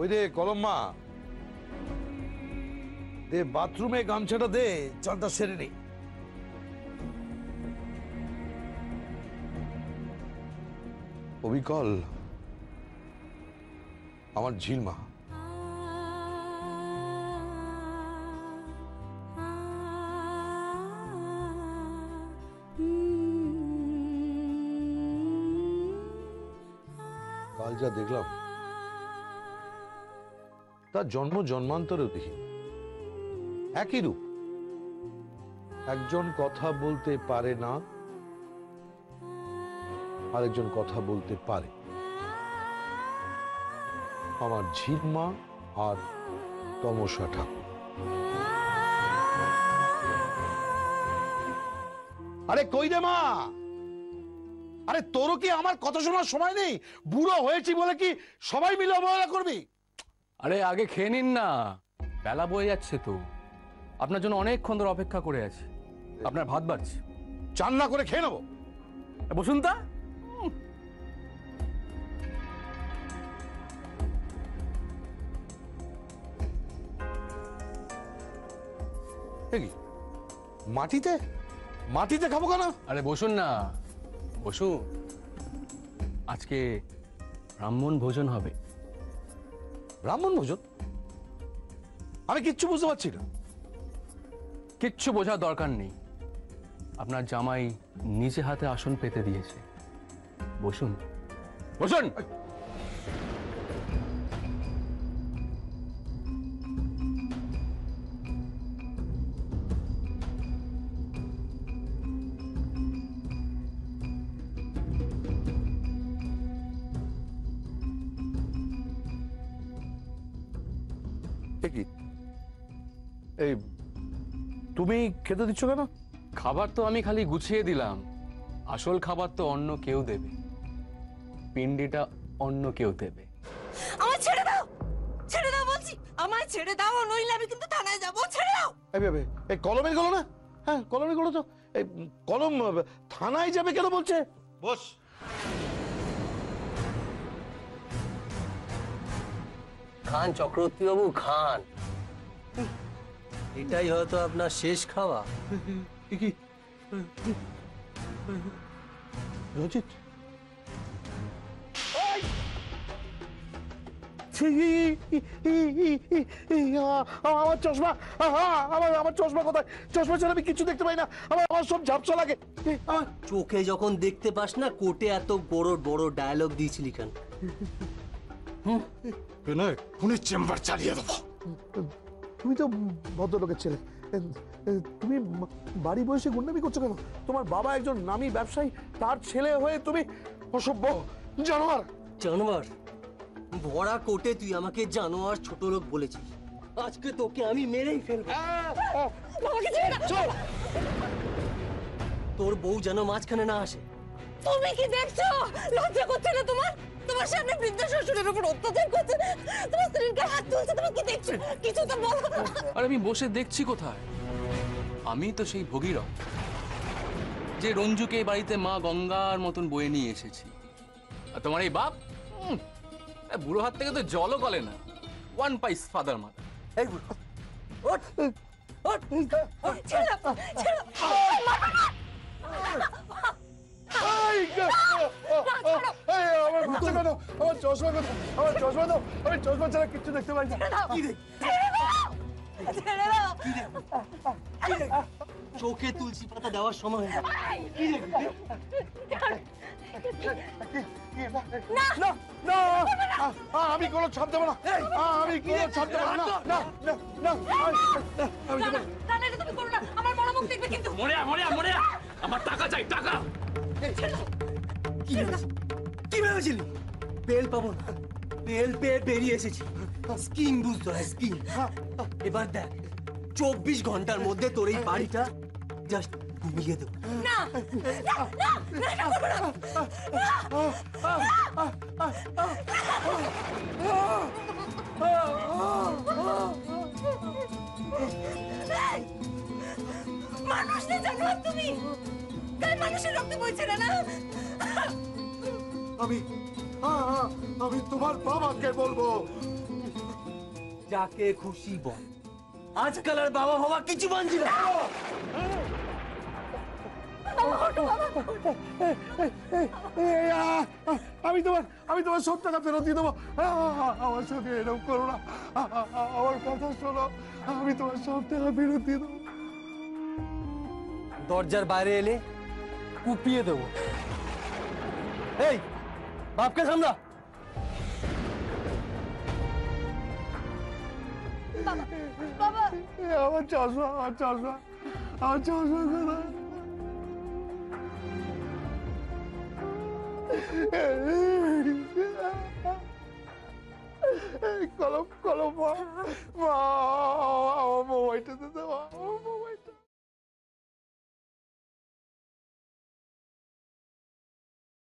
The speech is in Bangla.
ওই রে কলম্মা, দে বাথরুমে গামছাটা দে, চালটা সেরে নেই। অবিকল আমার ঝিলমা, কাল যা দেখলাম তার জন্ম জন্মান্তরেও দেখি একই রূপ। একজন কথা বলতে পারে না, আরেকজন কথা বলতে পারে। আমার ঝিলমা আর তমসা ঠাকুর। আরে কই রে মা, আরে তোরও কি আমার কথা শোনার সময় নেই? বুড়ো হয়েছি বলে কি সবাই মিলে অবহেলা করবি? আরে আগে খেয়ে নিন না, বেলা বয়ে যাচ্ছে তো। আপনার জন্য অনেকক্ষণ ধরে অপেক্ষা করে আছি। আপনার ভাত বাড়ছে, চান না করে খেয়ে নেবো। বসুন তা। মাটিতে মাটিতে খাবো কেন? আরে বসুন না, বসুন। আজকে ব্রাহ্মণ ভোজন হবে। ব্রাহ্মণ ভোজন? আমি কিচ্ছু বুঝতে পারছি না। কিচ্ছু বোঝার দরকার নেই, আপনার জামাই নিজে হাতে আসন পেতে দিয়েছে। বসুন বসুন। কি এই তুমি খেতে দিচ্ছ কেন? খাবার তো আমি খালি গুছিয়ে দিলাম, আসল খাবার তো অন্য কেউ দেবে, পিন্ডিটা অন্য কেউ দেবে। আমায় ছেড়ে দাও, ছেড়ে দাও বলছি, আমায় ছেড়ে দাও, নইলে আমি কিন্তু থানায় যাবো। ছেড়ে দাও। এই কলমের গলো না? হ্যাঁ কলমের গলো তো। এই কলম থানায় যাবে কেন বলছে? বস। খান চক্রবর্তী বাবু খান, এটাই হয়তো আপনার শেষ খাওয়া। কি রঞ্জিত, আমার চশমা, আমার চশমা কোথায়? চশমা ছাড়া আমি কিছু দেখতে পাই না, আমার সব ঝাপসা লাগে। চোখে যখন দেখতে পাস না, কোর্টে এত বড় বড় ডায়লগ দিয়েছিলি কেন? খুনির চেম্বার চালিয়ে দেবো। তুমি তো ভদ্রলোকের ছেলে, তুমি বাড়ি বসে গুন্ডামি করছো কেন? তোমার বাবা একজন নামী ব্যবসায়ী, তার ছেলে হয়ে তুমি অসভ্য জানোয়ার। জানোয়ার? ভরা কোর্টে তুই আমাকে জানোয়ার ছোট লোক বলেছিস, আজকে তোকে আমি মেরেই ফেলবো। তোর বউ যেন মাঝখানে না আসে। তুমি কি দেখছো? লজ্জা করছে না তোমার? তোমার সামনে বৃদ্ধ শ্বশুরের উপর অত্যাচার করছে, তোমার স্ত্রীর গায়ে হাত তুলছে, তুমি কি দেখছো? কিছু তো বলো। আর আমি বসে দেখছি কোথায়? আমি তো সেই ভগীরথ, যে রঞ্জুকে এই বাড়িতে মা গঙ্গার মতন বয়ে নিয়ে এসেছি। আর তোমার এই বাপ বুড়ো হাত থেকে তো জলও গলে না। ওয়ান পাইস ফাদার মাদার। এই বুড়ো, ওঠ ওঠ, ছেড়ে দাও, ছেড়ে দাও। আমার চশমা কথা, আমার চশমা দাও, আমি চশমা ছাড়া কিচ্ছু দেখতে পাই না। চোখে তুলসী পাতা দেওয়ার সময় কি দেখবি? আমি কোনো ছাপ দেবো না, আমি কোনো ছাপ দেবো না। তুমি করো না, আমার বড় মুখ দেখবে কিন্তু। মরে আমার টাকা চাই, টাকা। কি ভেবেছিলি বেল পাবো না? বেল পেয়ে বেরিয়ে এসেছি। স্কিম বুঝতো না, স্কিম। এবার দেখ, 24 ঘন্টার মধ্যে তোর এই বাড়িটা জাস্ট মিলিয়ে দেবো। না না না মানুষের জন্য তুমি তাই মানুষের রক্ত বইছে না। আমি তোমার বাবাকে বলবো, যাকে খুশি বল, আজকাল আর বাবা বাবা কিছু মানছি না। আমি তোমার সব টাকা ফেরত দিয়ে দেবো। আমার সঙ্গে এরকম করো না, আমার কথা শোনো, আমি তোমার সব টাকা ফেরত দিয়ে দেবো। দরজার বাইরে এলে কুপিয়ে দেবো। এই বাপকে সামলা। বাবা আমার চশমা, আমার চশমা, আমার চশমা কোথায়? কলম কলম মা, আমার মোবাইলটা দিতে,